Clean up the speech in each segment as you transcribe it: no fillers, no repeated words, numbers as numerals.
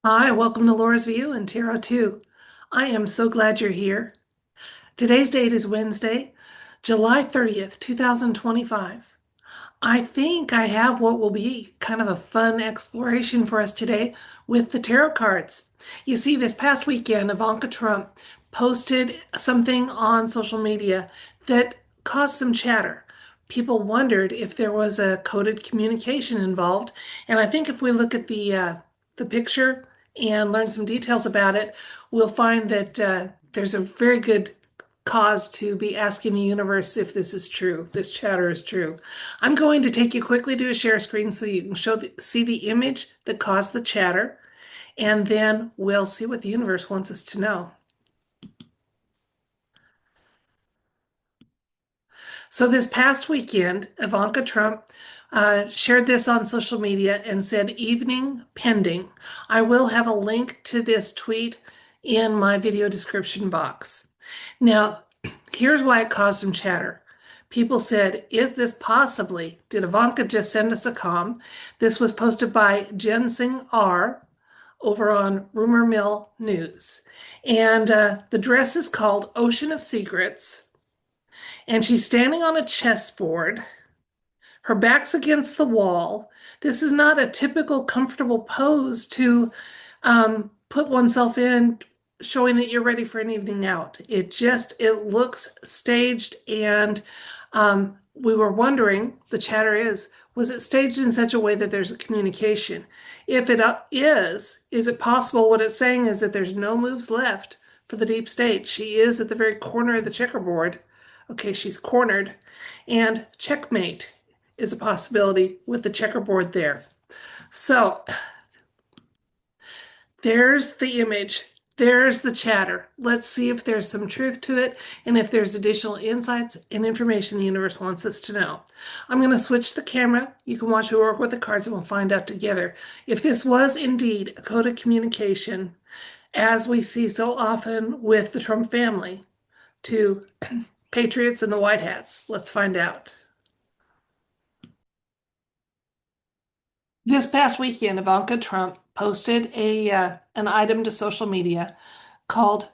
Hi, welcome to Laura's View and Tarot 2. I am so glad you're here. Today's date is Wednesday, July 30th, 2025. I think I have what will be kind of a fun exploration for us today with the tarot cards. You see, this past weekend, Ivanka Trump posted something on social media that caused some chatter. People wondered if there was a coded communication involved, and I think if we look at the picture and learn some details about it, we'll find that there's a very good cause to be asking the universe if this is true, this chatter is true. I'm going to take you quickly to a share screen so you can see the image that caused the chatter, and then we'll see what the universe wants us to know. So this past weekend, Ivanka Trump shared this on social media and said, "Evening pending." I will have a link to this tweet in my video description box. Now, here's why it caused some chatter. People said, "Is this possibly, did Ivanka just send us a comm?" This was posted by Ginseng R over on Rumor Mill News. And the dress is called Ocean of Secrets. And she's standing on a chessboard. Her back's against the wall. This is not a typical comfortable pose to put oneself in, showing that you're ready for an evening out. It looks staged, and we were wondering, the chatter was it staged in such a way that there's a communication? If it is it possible what it's saying is that there's no moves left for the deep state? She is at the very corner of the checkerboard. Okay, she's cornered, and checkmate is a possibility with the checkerboard there. So there's the image. There's the chatter. Let's see if there's some truth to it and if there's additional insights and information the universe wants us to know. I'm going to switch the camera. You can watch me work with the cards and we'll find out together if this was indeed a code of communication, as we see so often with the Trump family, to patriots and the White Hats. Let's find out. This past weekend, Ivanka Trump posted an item to social media called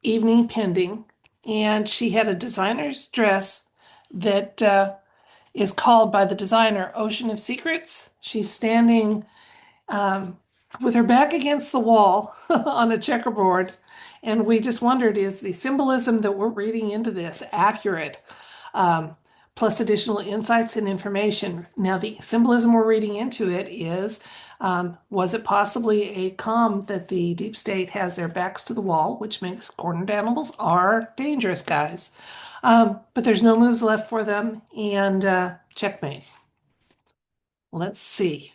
Evening Pending, and she had a designer's dress that is called by the designer Ocean of Secrets. She's standing with her back against the wall on a checkerboard, and we just wondered, is the symbolism that we're reading into this accurate? Plus additional insights and information. Now, the symbolism we're reading into it is, was it possibly a comm that the deep state has their backs to the wall, which makes cornered animals are dangerous, guys. But there's no moves left for them, and checkmate. Let's see.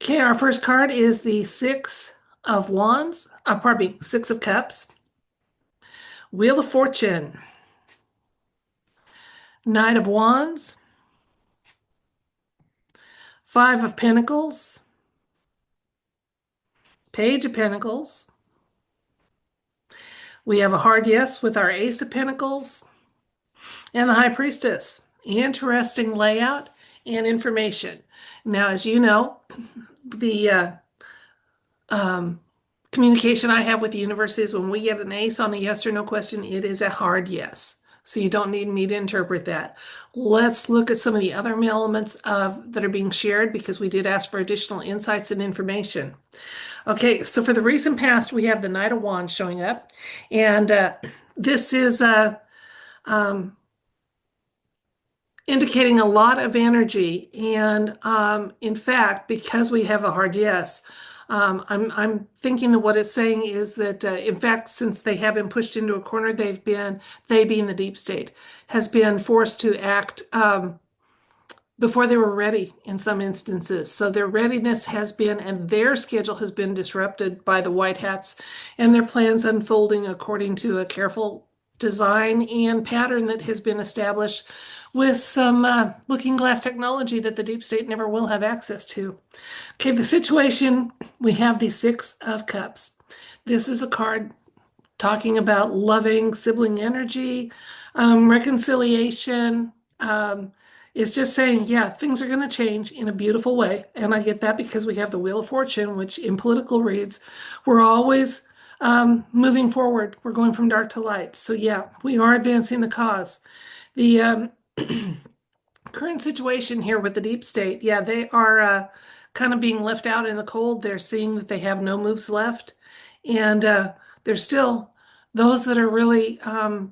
Okay, our first card is the Six of Wands, pardon me, Six of Cups, Wheel of Fortune, Knight of Wands, Five of Pentacles, Page of Pentacles. We have a hard yes with our Ace of Pentacles and the High Priestess. Interesting layout and information. Now, as you know, the communication I have with the universe is when we get an ace on a yes or no question, it is a hard yes. So you don't need me to interpret that. Let's look at some of the other elements that are being shared because we did ask for additional insights and information. Okay, so for the recent past, we have the Knight of Wands showing up, and this is indicating a lot of energy. And in fact, because we have a hard yes, I'm thinking that what it's saying is that in fact, since they have been pushed into a corner, they being the deep state, has been forced to act before they were ready in some instances. So their readiness has been, and their schedule has been disrupted by the White Hats and their plans unfolding according to a careful design and pattern that has been established with some looking glass technology that the deep state never will have access to. Okay, the situation, we have the Six of Cups. This is a card talking about loving sibling energy, reconciliation. It's just saying, yeah, things are going to change in a beautiful way. And I get that because we have the Wheel of Fortune, which in political reads, we're always moving forward. We're going from dark to light. So, yeah, we are advancing the cause. The current situation here with the deep state, yeah, they are kind of being left out in the cold. They're seeing that they have no moves left. And there's still those that are really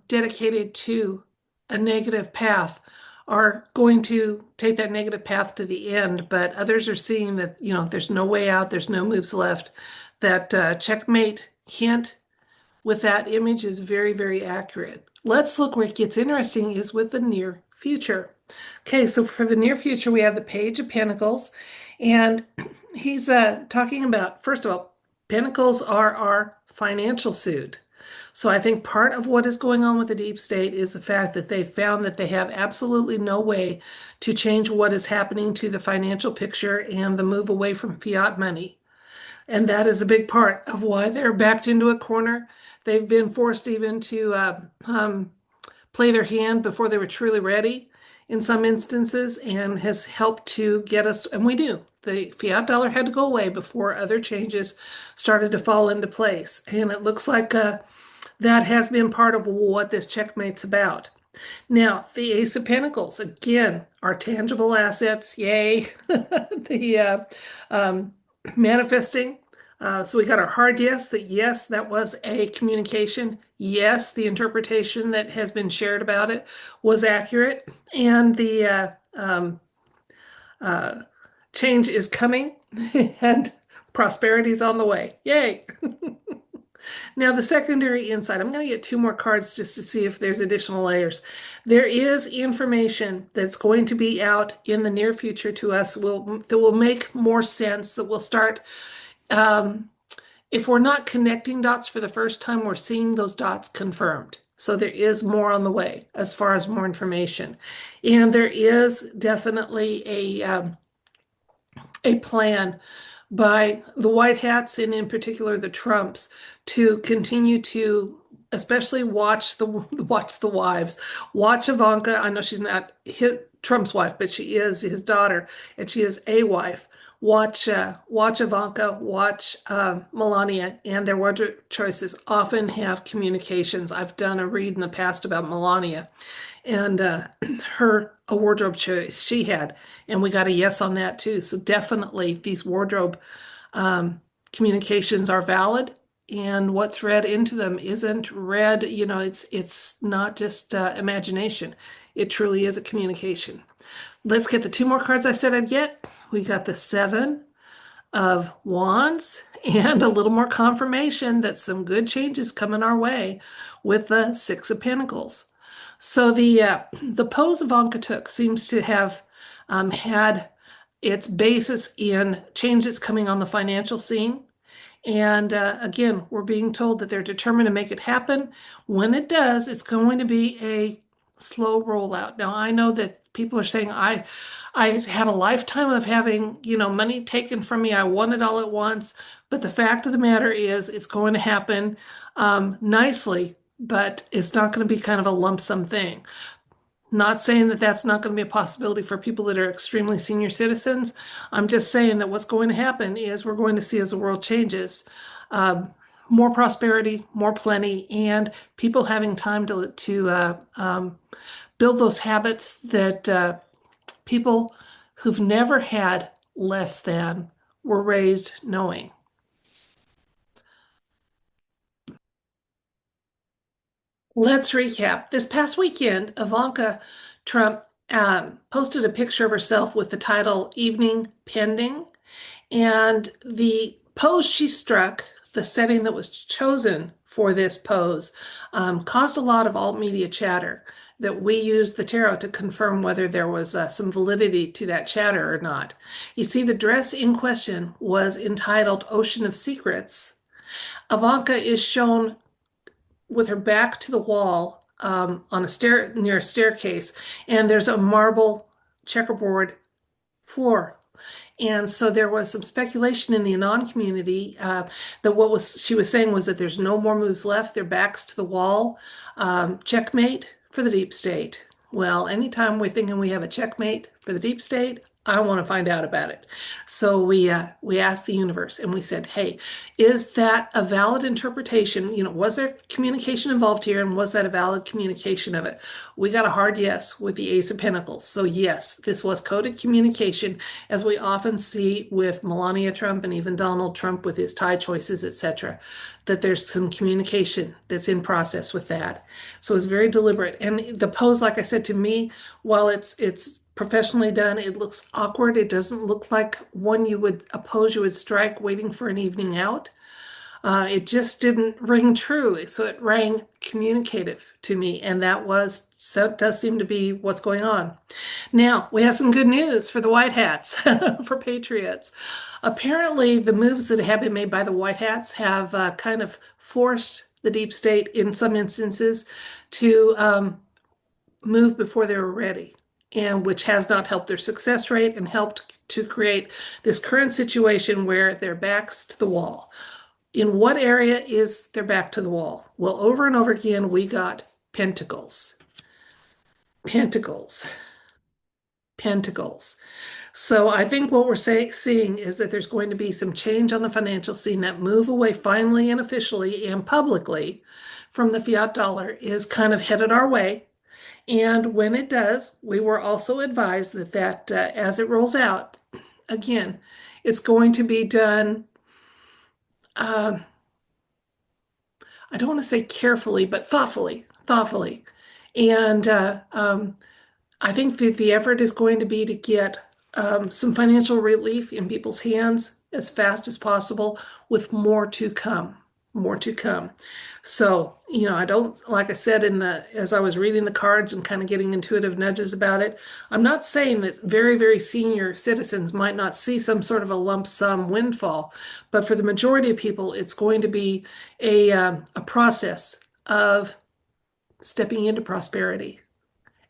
dedicated to a negative path are going to take that negative path to the end. But others are seeing that, there's no way out, there's no moves left. That checkmate hint with that image is very, very accurate. Let's look where it gets interesting is with the near future. Okay, so for the near future, we have the Page of Pentacles, and he's talking about, first of all, Pentacles are our financial suit. So I think part of what is going on with the deep state is the fact that they found that they have absolutely no way to change what is happening to the financial picture and the move away from fiat money. And that is a big part of why they're backed into a corner. They've been forced even to play their hand before they were truly ready in some instances, and has helped to get us, and we do. The fiat dollar had to go away before other changes started to fall into place. And it looks like that has been part of what this checkmate's about. Now, the Ace of Pentacles, again, our tangible assets, yay. The manifesting. So we got our hard yes, that yes, that was a communication. Yes, the interpretation that has been shared about it was accurate. And the change is coming and prosperity is on the way. Yay. Now, the secondary insight, I'm going to get two more cards just to see if there's additional layers. There is information that's going to be out in the near future to us that will make more sense, that will start, if we're not connecting dots for the first time, we're seeing those dots confirmed. So there is more on the way as far as more information. And there is definitely a plan by the white hats and in particular the Trumps to continue to especially watch the wives. Watch Ivanka. I know she's not Trump's wife, but she is his daughter, and she is a wife. Watch Ivanka, watch Melania, and their wardrobe choices often have communications. I've done a read in the past about Melania and her a wardrobe choice she had, and we got a yes on that too. So definitely these wardrobe communications are valid, and what's read into them isn't read. It's not just imagination. It truly is a communication. Let's get the two more cards I said I'd get. We got the Seven of Wands and a little more confirmation that some good changes coming our way with the Six of Pentacles. So the pose Ivanka took seems to have had its basis in changes coming on the financial scene. And again, we're being told that they're determined to make it happen. When it does, it's going to be a slow rollout. Now, I know that people are saying I had a lifetime of having, money taken from me. I want it all at once. But the fact of the matter is it's going to happen nicely, but it's not going to be kind of a lump sum thing. Not saying that that's not going to be a possibility for people that are extremely senior citizens. I'm just saying that what's going to happen is we're going to see as the world changes, more prosperity, more plenty, and people having time to build those habits that people who've never had less than were raised knowing. Let's recap. This past weekend, Ivanka Trump posted a picture of herself with the title Evening Pending. And the pose she struck, the setting that was chosen for this pose, caused a lot of alt media chatter that we used the tarot to confirm whether there was some validity to that chatter or not. You see, the dress in question was entitled Ocean of Secrets. Ivanka is shown with her back to the wall, on a stair near a staircase, and there's a marble checkerboard floor. And so there was some speculation in the Anon community that what was she was saying was that there's no more moves left. Their backs to the wall. Checkmate for the deep state. Well, anytime we're thinking we have a checkmate for the deep state, I want to find out about it. So we asked the universe and we said, "Hey, is that a valid interpretation? Was there communication involved here, and was that a valid communication of it?" We got a hard yes with the Ace of Pentacles. So yes, this was coded communication, as we often see with Melania Trump and even Donald Trump with his tie choices, etc., that there's some communication that's in process with that. So it's very deliberate. And the pose, like I said, to me, while it's professionally done, it looks awkward. It doesn't look like one a pose you would strike waiting for an evening out. It just didn't ring true. So it rang communicative to me. And so it does seem to be what's going on. Now, we have some good news for the White Hats, for Patriots. Apparently, the moves that have been made by the White Hats have kind of forced the deep state in some instances to move before they were ready, and which has not helped their success rate and helped to create this current situation where their backs to the wall. In what area is their back to the wall? Well, over and over again, we got pentacles, pentacles, pentacles. So I think what we're seeing is that there's going to be some change on the financial scene. That move away finally and officially and publicly from the fiat dollar is kind of headed our way. And when it does, we were also advised that as it rolls out, again, it's going to be done, I don't want to say carefully, but thoughtfully, thoughtfully. And I think that the effort is going to be to get some financial relief in people's hands as fast as possible, with more to come, more to come. So, I don't, like I said, as I was reading the cards and kind of getting intuitive nudges about it, I'm not saying that very, very senior citizens might not see some sort of a lump sum windfall, but for the majority of people, it's going to be a process of stepping into prosperity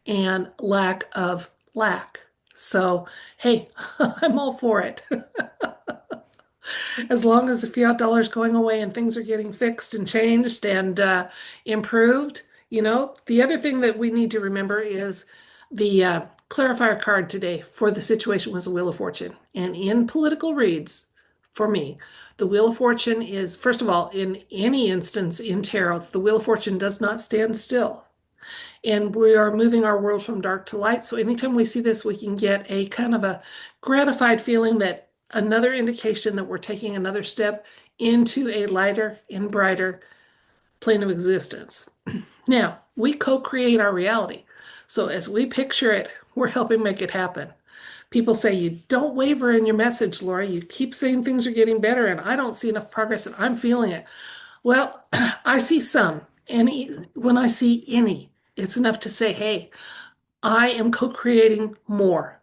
and lack of lack. So, hey, I'm all for it. As long as the fiat dollar is going away and things are getting fixed and changed and improved. The other thing that we need to remember is the clarifier card today for the situation was a Wheel of Fortune. And in political reads, for me, the Wheel of Fortune is, first of all, in any instance in tarot, the Wheel of Fortune does not stand still. And we are moving our world from dark to light. So anytime we see this, we can get a kind of a gratified feeling, that another indication that we're taking another step into a lighter and brighter plane of existence. Now, we co-create our reality. So as we picture it, we're helping make it happen. People say, you don't waver in your message, Laura. You keep saying things are getting better, and I don't see enough progress, and I'm feeling it. Well, I see some. When I see any, it's enough to say, hey, I am co-creating more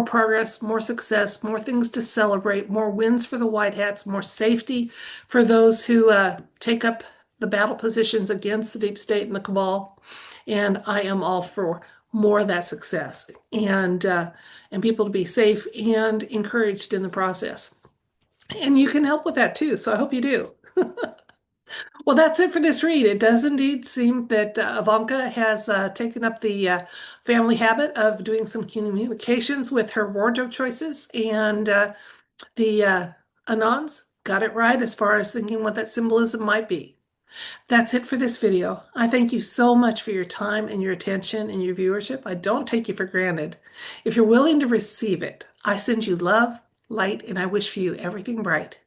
progress, more success, more things to celebrate, more wins for the White Hats, more safety for those who take up the battle positions against the deep state and the cabal. And I am all for more of that success, and people to be safe and encouraged in the process. And you can help with that too. So I hope you do. Well, that's it for this read. It does indeed seem that Ivanka has taken up the family habit of doing some communications with her wardrobe choices, and the Anons got it right as far as thinking what that symbolism might be. That's it for this video. I thank you so much for your time and your attention and your viewership. I don't take you for granted. If you're willing to receive it, I send you love, light, and I wish for you everything bright.